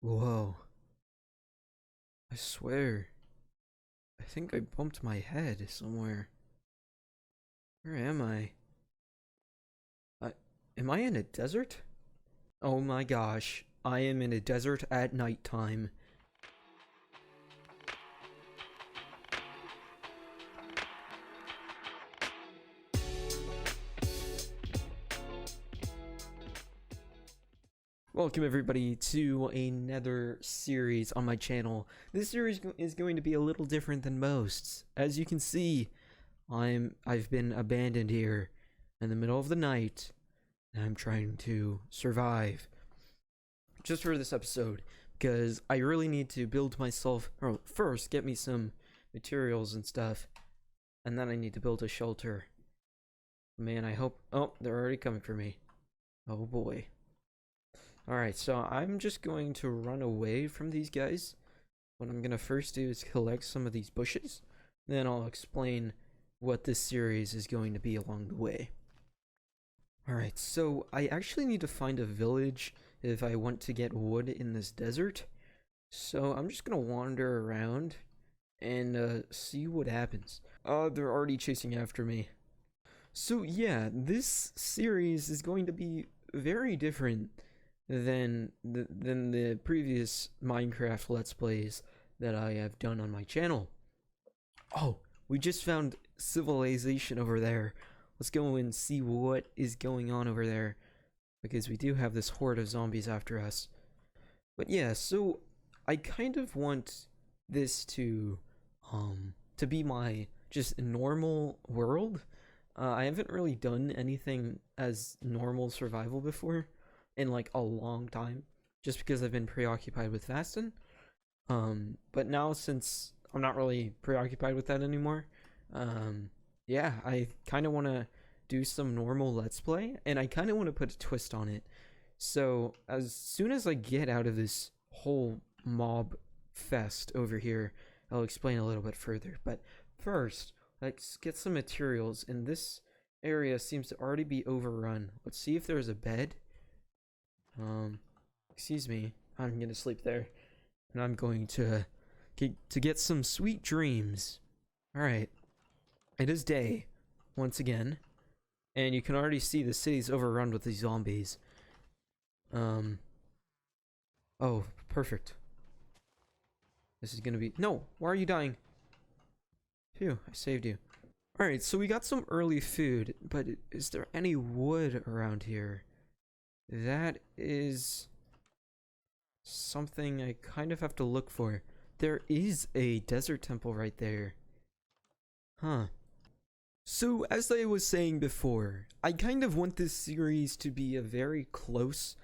Whoa. I swear. I think I bumped my head somewhere. Where am I? I am I in a desert? Oh my gosh. I am in a desert at nighttime. Welcome everybody to another series on my channel. This series is going to be a little different than most. As you can see, I've been abandoned here in the middle of the night, and I'm trying to survive. Just for this episode, because I really need to build myself, or first get me some materials and stuff, and then I need to build a shelter. Man, I hope. Oh, they're already coming for me. Oh boy. Alright, so I'm just going to run away from these guys. What I'm gonna first do is collect some of these bushes, then I'll explain what this series is going to be along the way. Alright, so I actually need to find a village if I want to get wood in this desert. So I'm just gonna wander around and see what happens. They're already chasing after me. So yeah, this series is going to be very different than the previous Minecraft Let's Plays that I have done on my channel. Oh, we just found civilization over there. Let's go and see what is going on over there, because we do have this horde of zombies after us. But yeah, so I kind of want this to be my just normal world. I haven't really done anything as normal survival before in like a long time, just because I've been preoccupied with fasting. But now, since I'm not really preoccupied with that anymore, yeah, I kind of want to do some normal Let's Play, and I kind of want to put a twist on it. So as soon as I get out of this whole mob fest over here, I'll explain a little bit further. But first, let's get some materials, and this area seems to already be overrun. Let's see if there's a bed. Excuse me. I'm gonna sleep there, and I'm going to get some sweet dreams. All right, it is day once again, and you can already see the city's overrun with these zombies. Oh, perfect. This is gonna be no. Why are you dying? Phew, I saved you. All right, so we got some early food, but is there any wood around here? That is something I kind of have to look for. There is a desert temple right there. Huh. So, as I was saying before, I kind of want this series to be a very close,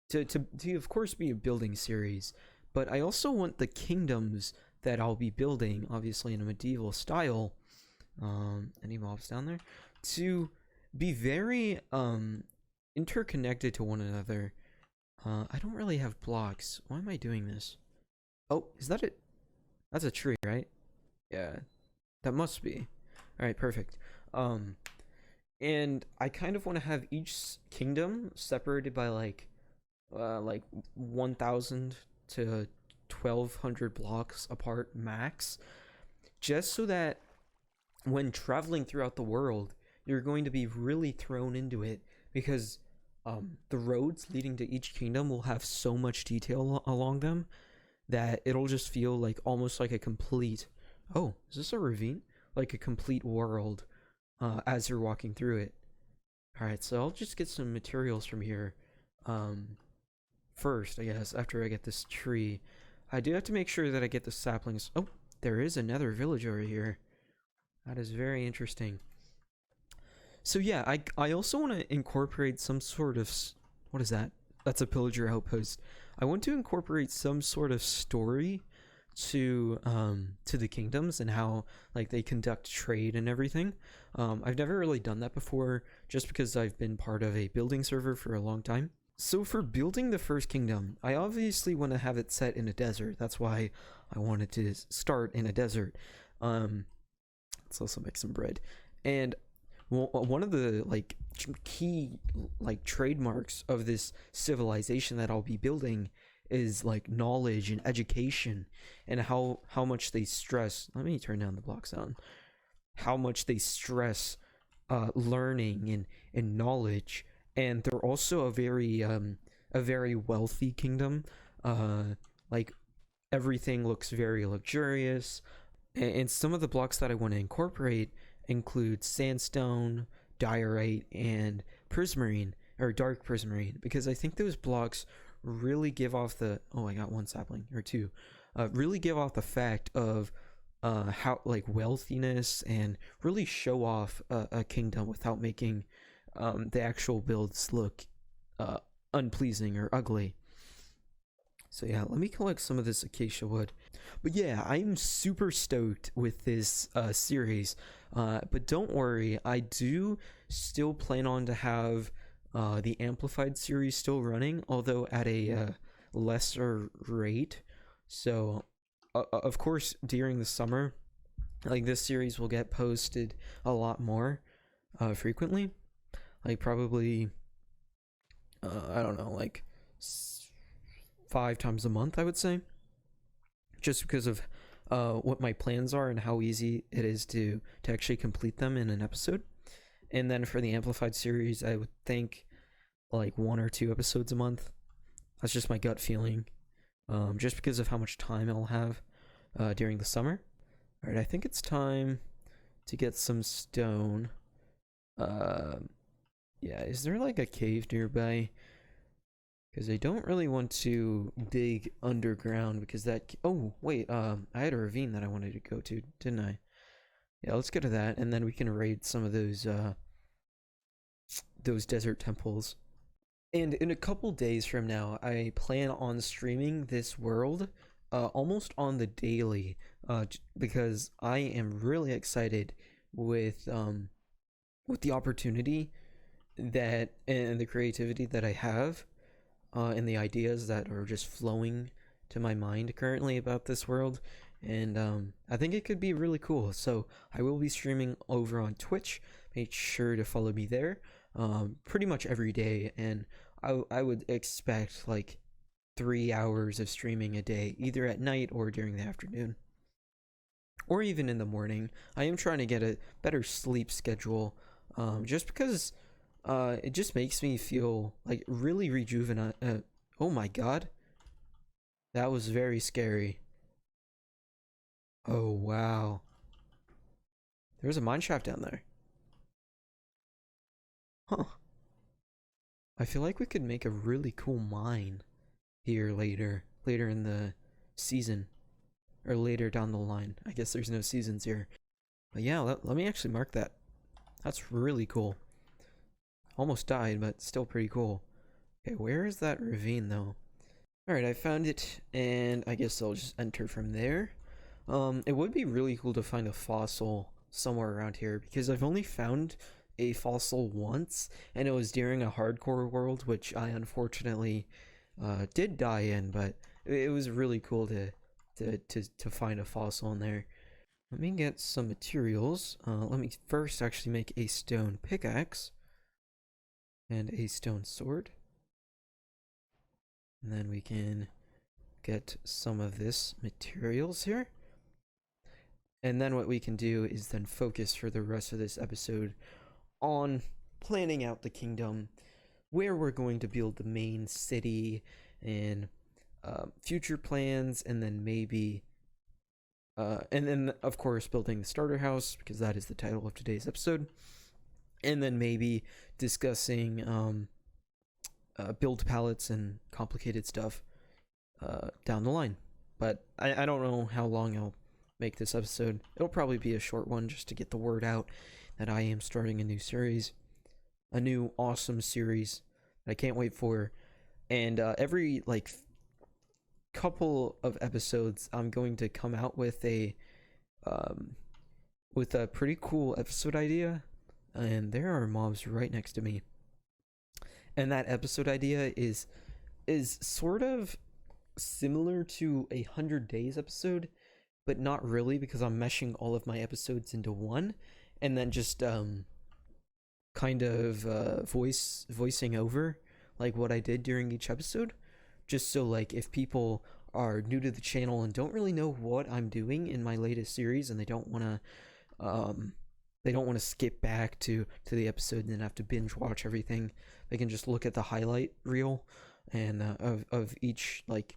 to of course be a building series, but I also want the kingdoms that I'll be building, obviously in a medieval style, any mobs down there, to be very, interconnected to one another. I don't really have blocks. Why am I doing this? Oh, is that it? That's a tree, right? Yeah, that must be. All right, perfect. And I kind of want to have each kingdom separated by like 1,000 to 1,200 blocks apart max, just so that when traveling throughout the world, you're going to be really thrown into it, because the roads leading to each kingdom will have so much detail along them that it'll just feel like almost like a complete, oh, is this a ravine? Like a complete world as you're walking through it. Alright, so I'll just get some materials from here first, I guess, after I get this tree. I do have to make sure that I get the saplings. Oh, there is another village over here. That is very interesting. So yeah, I also want to incorporate some sort of, what is that? That's a pillager outpost. I want to incorporate some sort of story to the kingdoms and how like they conduct trade and everything. I've never really done that before, just because I've been part of a building server for a long time. So for building the first kingdom, I obviously want to have it set in a desert. That's why I wanted to start in a desert. Let's also make some bread. And well, one of the like key like trademarks of this civilization that I'll be building is like knowledge and education, and how much they stress. Let me turn down the block sound. How much they stress learning and knowledge, and they're also a very wealthy kingdom. Like everything looks very luxurious, and some of the blocks that I want to incorporate include sandstone, diorite, and prismarine, or dark prismarine, because I think those blocks really give off the, oh, I got one sapling or two, really give off the fact of how like wealthiness, and really show off a kingdom without making the actual builds look unpleasing or ugly. So yeah, let me collect some of this acacia wood. But yeah, I'm super stoked with this series. But don't worry, I do still plan on to have the Amplified series still running, although at a lesser rate. So, of course, during the summer, like this series will get posted a lot more frequently. Like probably, I don't know, like 5 times a month, I would say, just because of what my plans are and how easy it is to actually complete them in an episode. And then for the Amplified series, I would think like 1 or 2 episodes a month. That's just my gut feeling, just because of how much time I'll have during the summer. All right, I think it's time to get some stone. Yeah, is there like a cave nearby? Because I don't really want to dig underground, because that... Oh, wait, I had a ravine that I wanted to go to, didn't I? Yeah, let's go to that, and then we can raid some of those desert temples. And in a couple days from now, I plan on streaming this world almost on the daily, because I am really excited with the opportunity that, and the creativity that I have, and the ideas that are just flowing to my mind currently about this world. And I think it could be really cool. So I will be streaming over on Twitch. Make sure to follow me there pretty much every day. And I would expect like 3 hours of streaming a day, either at night or during the afternoon, or even in the morning. I am trying to get a better sleep schedule, just because it just makes me feel like really rejuvenated. Oh my god, that was very scary. Oh wow, there's a mine shaft down there. Huh. I feel like we could make a really cool mine here later in the season, or later down the line. I guess there's no seasons here, but yeah, let me actually mark that. That's really cool. Almost died, but still pretty cool. Okay, where is that ravine though? Alright, I found it, and I guess I'll just enter from there. It would be really cool to find a fossil somewhere around here, because I've only found a fossil once, and it was during a hardcore world, which I unfortunately did die in, but it was really cool to find a fossil in there. Let me get some materials. Let me first actually make a stone pickaxe and a stone sword, and then we can get some of this materials here. And then what we can do is then focus for the rest of this episode on planning out the kingdom, where we're going to build the main city, and future plans, and then maybe and then of course building the starter house, because that is the title of today's episode. And then maybe discussing build palettes and complicated stuff down the line. But I don't know how long I'll make this episode. It'll probably be a short one, just to get the word out that I am starting a new series, a new awesome series that I can't wait for. And every like couple of episodes, I'm going to come out with a pretty cool episode idea. And there are mobs right next to me. And that episode idea is sort of similar to a 100 Days episode, but not really, because I'm meshing all of my episodes into one, and then just kind of voicing over like what I did during each episode, just so like if people are new to the channel and don't really know what I'm doing in my latest series, and they don't want to skip back to the episode and then have to binge watch everything, they can just look at the highlight reel and of each like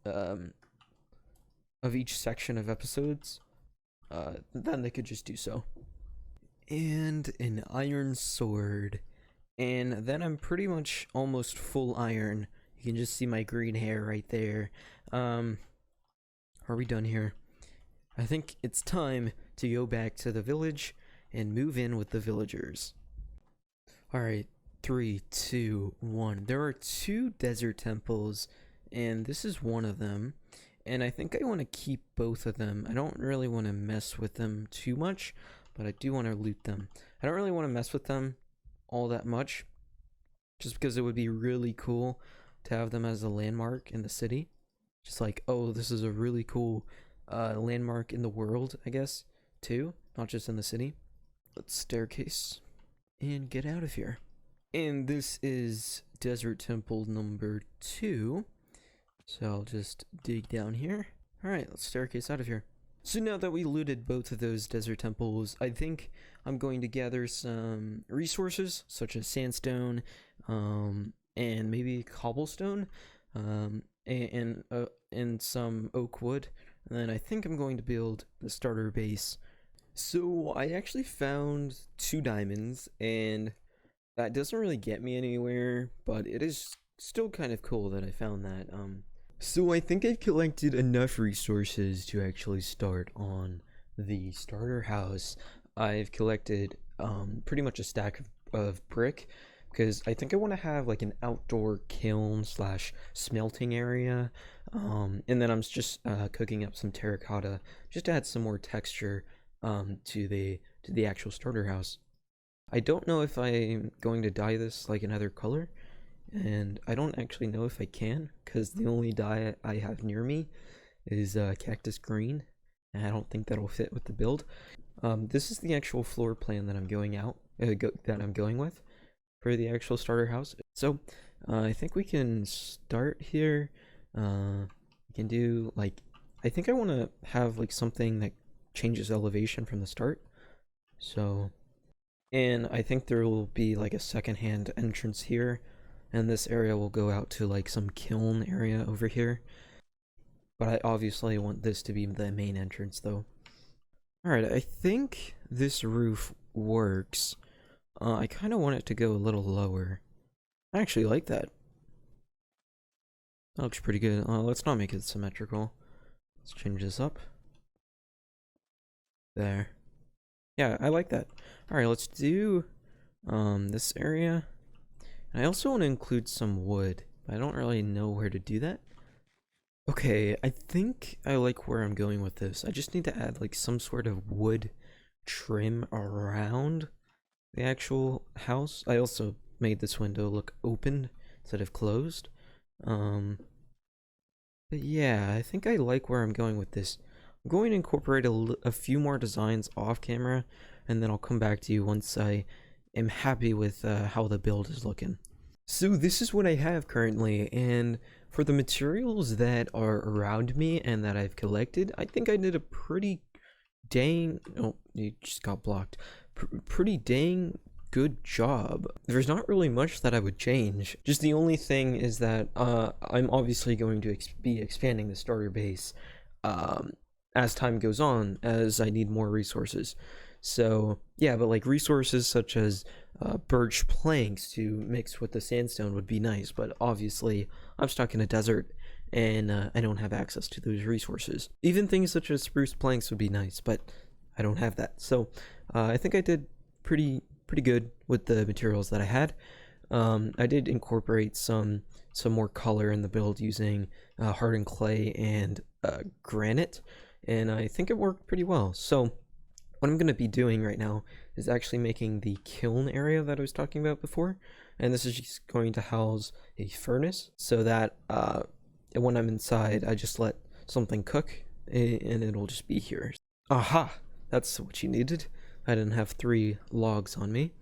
of each section of episodes. Then they could just do so. And an iron sword, and then I'm pretty much almost full iron. You can just see my green hair right there. Are we done here? I think it's time to go back to the village and move in with the villagers. Alright, 3, 2, 1. There are 2 desert temples, and this is one of them. And I think I want to keep both of them. I don't really want to mess with them too much, but I do want to loot them. I don't really want to mess with them all that much, just because it would be really cool to have them as a landmark in the city. Just like, oh, this is a really cool landmark in the world, I guess, too, not just in the city. Let's staircase and get out of here. And this is Desert Temple number 2. So I'll just dig down here. Alright, let's staircase out of here. So now that we looted both of those desert temples, I think I'm going to gather some resources, such as sandstone, and maybe cobblestone, and some oak wood. And then I think I'm going to build the starter base. So I actually found 2 diamonds, and that doesn't really get me anywhere, but it is still kind of cool that I found that. So I think I've collected enough resources to actually start on the starter house. I've collected pretty much a stack of brick, because I think I want to have like an outdoor kiln slash smelting area, and then I'm just cooking up some terracotta just to add some more texture to the actual starter house. I don't know if I'm going to dye this like another color, and I don't actually know if I can, because the only dye I have near me is cactus green, and I don't think that'll fit with the build. This is the actual floor plan that I'm going with for the actual starter house. So I think we can start here. We can do like, I think I want to have like something that changes elevation from the start. So, and I think there will be like a secondhand entrance here, and this area will go out to like some kiln area over here. But I obviously want this to be the main entrance though. Alright, I think this roof works. I kind of want it to go a little lower. I actually like that. That looks pretty good. Let's not make it symmetrical. Let's change this up. There. Yeah, I like that. Alright, let's do this area. And I also want to include some wood, but I don't really know where to do that. Okay, I think I like where I'm going with this. I just need to add like some sort of wood trim around the actual house. I also made this window look open instead of closed. But yeah, I think I like where I'm going with this. I'm going to incorporate a few more designs off camera, and then I'll come back to you once I am happy with how the build is looking. So this is what I have currently, and for the materials that are around me and that I've collected, I think I did a pretty dang... Oh, you just got blocked. Pretty dang good job. There's not really much that I would change. Just the only thing is that I'm obviously going to be expanding the starter base as time goes on, as I need more resources. So yeah, but like resources such as birch planks to mix with the sandstone would be nice, but obviously I'm stuck in a desert and I don't have access to those resources. Even things such as spruce planks would be nice, but I don't have that. So I think I did pretty good with the materials that I had. I did incorporate some more color in the build using hardened clay and granite, and I think it worked pretty well. So what I'm going to be doing right now is actually making the kiln area that I was talking about before, and this is just going to house a furnace so that when I'm inside I just let something cook and it'll just be here. Aha! That's what you needed. I didn't have 3 logs on me.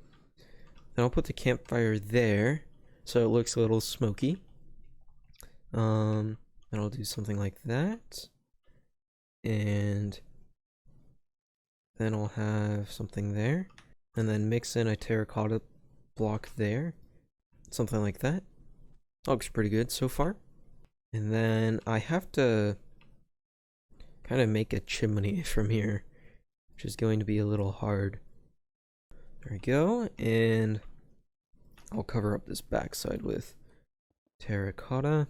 Then I'll put the campfire there so it looks a little smoky. And I'll do something like that. And then I'll have something there. And then mix in a terracotta block there. Something like that. Looks pretty good so far. And then I have to kind of make a chimney from here, which is going to be a little hard. There we go. And I'll cover up this backside with terracotta.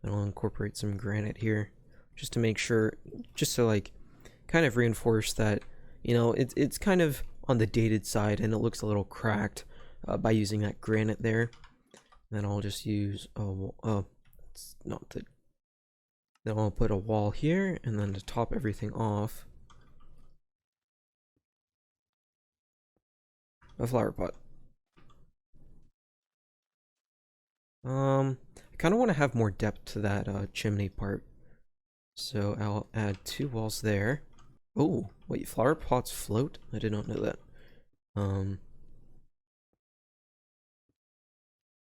And I'll incorporate some granite here just to make sure, just to like kind of reinforce that, you know, it's kind of on the dated side and it looks a little cracked by using that granite there. Then I'll just use it's not the. Then I'll put a wall here, and then to top everything off, a flower pot. I kind of want to have more depth to that chimney part, so I'll add 2 walls there. Oh, wait, flower pots float? I did not know that.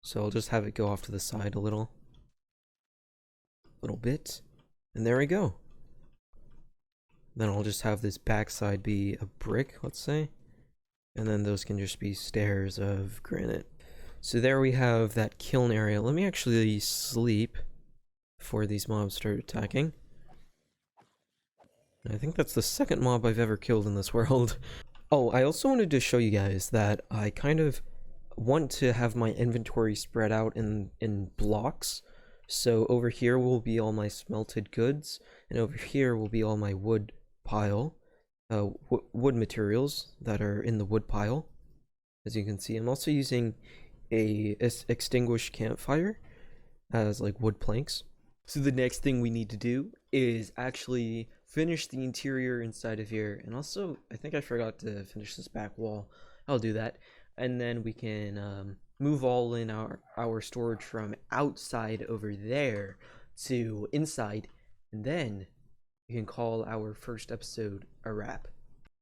So I'll just have it go off to the side a little bit, and there we go. Then I'll just have this backside be a brick, let's say, and then those can just be stairs of granite. So there we have that kiln area. Let me actually sleep before these mobs start attacking. I think that's the second mob I've ever killed in this world. Oh, I also wanted to show you guys that I kind of want to have my inventory spread out in blocks. So over here will be all my smelted goods, and over here will be all my wood pile, wood materials that are in the wood pile. As you can see, I'm also using a extinguished campfire as like wood planks. So the next thing we need to do is actually finish the interior inside of here, and also I think I forgot to finish this back wall. I'll do that, and then we can move all in our storage from outside over there to inside, and then we can call our first episode a wrap.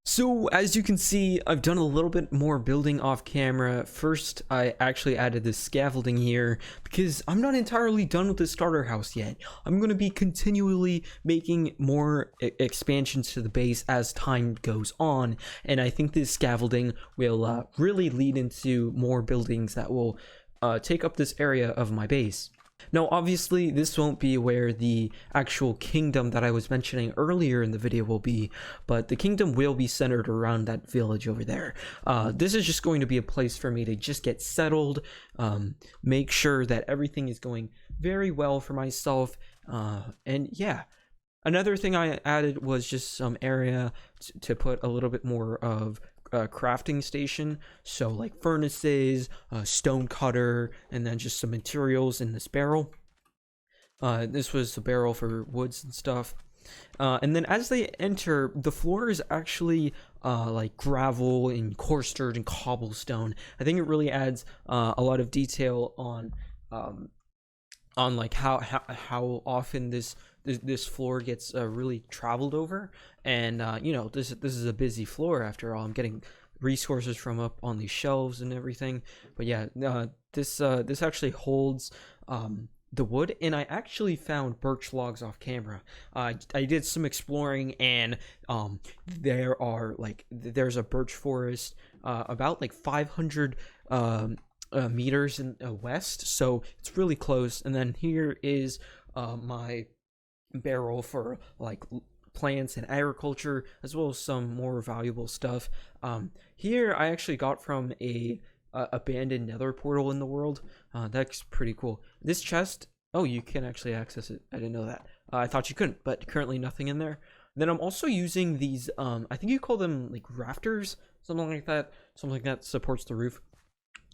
So as you can see, I've done a little bit more building off camera. First, I actually added this scaffolding here because I'm not entirely done with the starter house yet. I'm going to be continually making more expansions to the base as time goes on, and I think this scaffolding will really lead into more buildings that will take up this area of my base. Now, obviously, this won't be where the actual kingdom that I was mentioning earlier in the video will be, but the kingdom will be centered around that village over there. This is just going to be a place for me to just get settled, make sure that everything is going very well for myself, and yeah. Another thing I added was just some area to put a little bit more of crafting station, so like furnaces, stone cutter, and then just some materials in this barrel. This was the barrel for woods and stuff. And then as they enter, the floor is actually like gravel and coarse dirt and cobblestone. I think it really adds a lot of detail on like how often this floor gets really traveled over, and you know, this is a busy floor after all. I'm getting resources from up on these shelves and everything, but yeah, this actually holds the wood, and I actually found birch logs off camera. I did some exploring, and there's a birch forest about like 500 meters in west, so it's really close. And then here is my barrel for like plants and agriculture, as well as some more valuable stuff. Here I actually got from a abandoned nether portal in the world. That's pretty cool. This chest, oh, you can actually access it. I didn't know that. I thought you couldn't, but currently nothing in there. Then I'm also using these I think you call them like rafters, something like that supports the roof,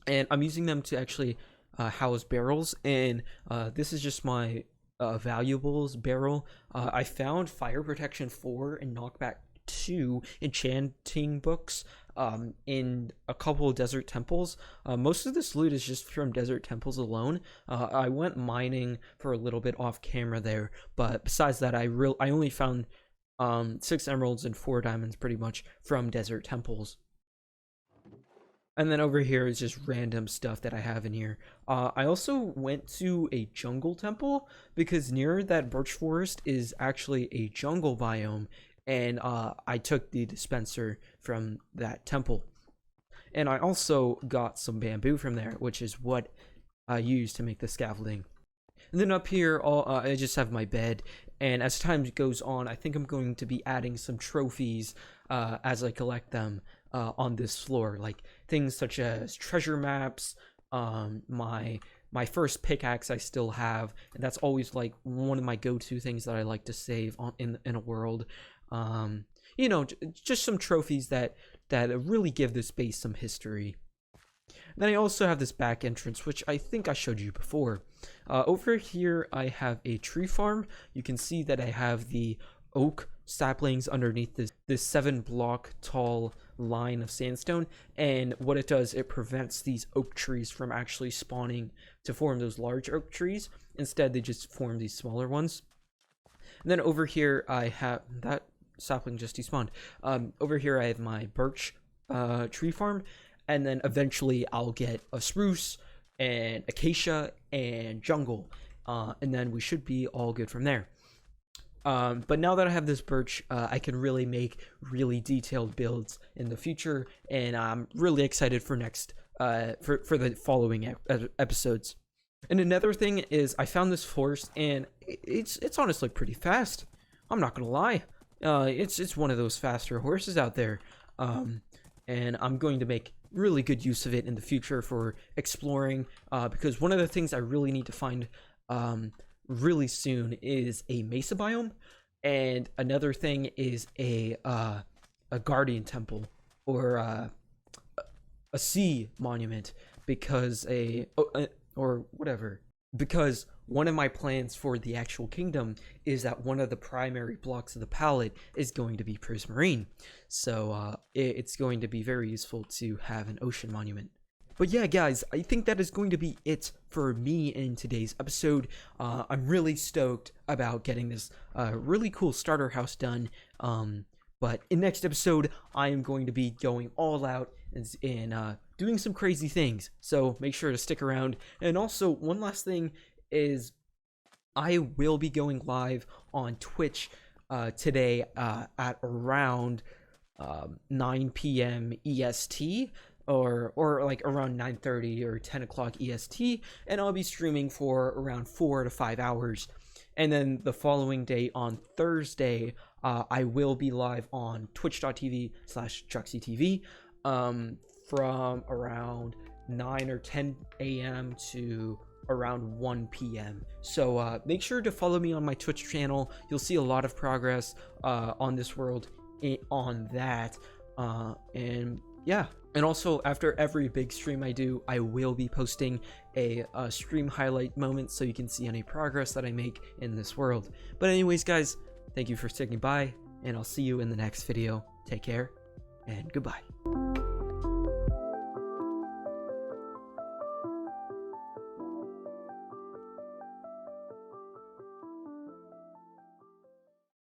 and I'm using them to actually house barrels. And this is just my valuables barrel. I found fire protection 4 and knockback 2 enchanting books in a couple of desert temples. Most of this loot is just from desert temples alone. I went mining for a little bit off camera there, but besides that, I only found 6 emeralds and 4 diamonds pretty much from desert temples. And then over here is just random stuff that I have in here. I also went to a jungle temple because near that birch forest is actually a jungle biome, and I took the dispenser from that temple. And I also got some bamboo from there, which is what I use to make the scaffolding. And then up here, I just have my bed. And as time goes on, I think I'm going to be adding some trophies as I collect them on this floor, like things such as treasure maps, my first pickaxe I still have, and that's always like one of my go-to things that I like to save in a world. You know, just some trophies that really give this base some history. Then I also have this back entrance, which I think I showed you before. Over here, I have a tree farm. You can see that I have the oak saplings underneath this 7-block tall line of sandstone. And what it does, it prevents these oak trees from actually spawning to form those large oak trees. Instead, they just form these smaller ones. And then over here, I have that sapling just despawned. Over here, I have my birch tree farm. And then eventually I'll get a spruce and acacia and jungle. And then we should be all good from there. But now that I have this birch, I can really make really detailed builds in the future. And I'm really excited for for the following episodes. And another thing is I found this forest, and it's honestly pretty fast. I'm not gonna lie. It's one of those faster horses out there. And I'm going to make really good use of it in the future for exploring, because one of the things I really need to find really soon is a mesa biome, and another thing is a guardian temple, or a sea monument, because or whatever, because one of my plans for the actual kingdom is that one of the primary blocks of the palette is going to be Prismarine. So it's going to be very useful to have an ocean monument. But yeah, guys, I think that is going to be it for me in today's episode. I'm really stoked about getting this really cool starter house done. But in next episode, I am going to be going all out and doing some crazy things. So make sure to stick around. And also, one last thing is I will be going live on Twitch today at around 9 p.m. EST, or like around 9:30 or 10 o'clock EST, and I'll be streaming for around 4 to 5 hours. And then the following day on Thursday, I will be live on twitch.tv/JuxyTV from around 9 or 10 a.m. to around 1 p.m. So make sure to follow me on my Twitch channel. You'll see a lot of progress on this world on that. And yeah, and also after every big stream I do, I will be posting a stream highlight moment so you can see any progress that I make in this world. But anyways, guys, thank you for sticking by, and I'll see you in the next video. Take care, and goodbye.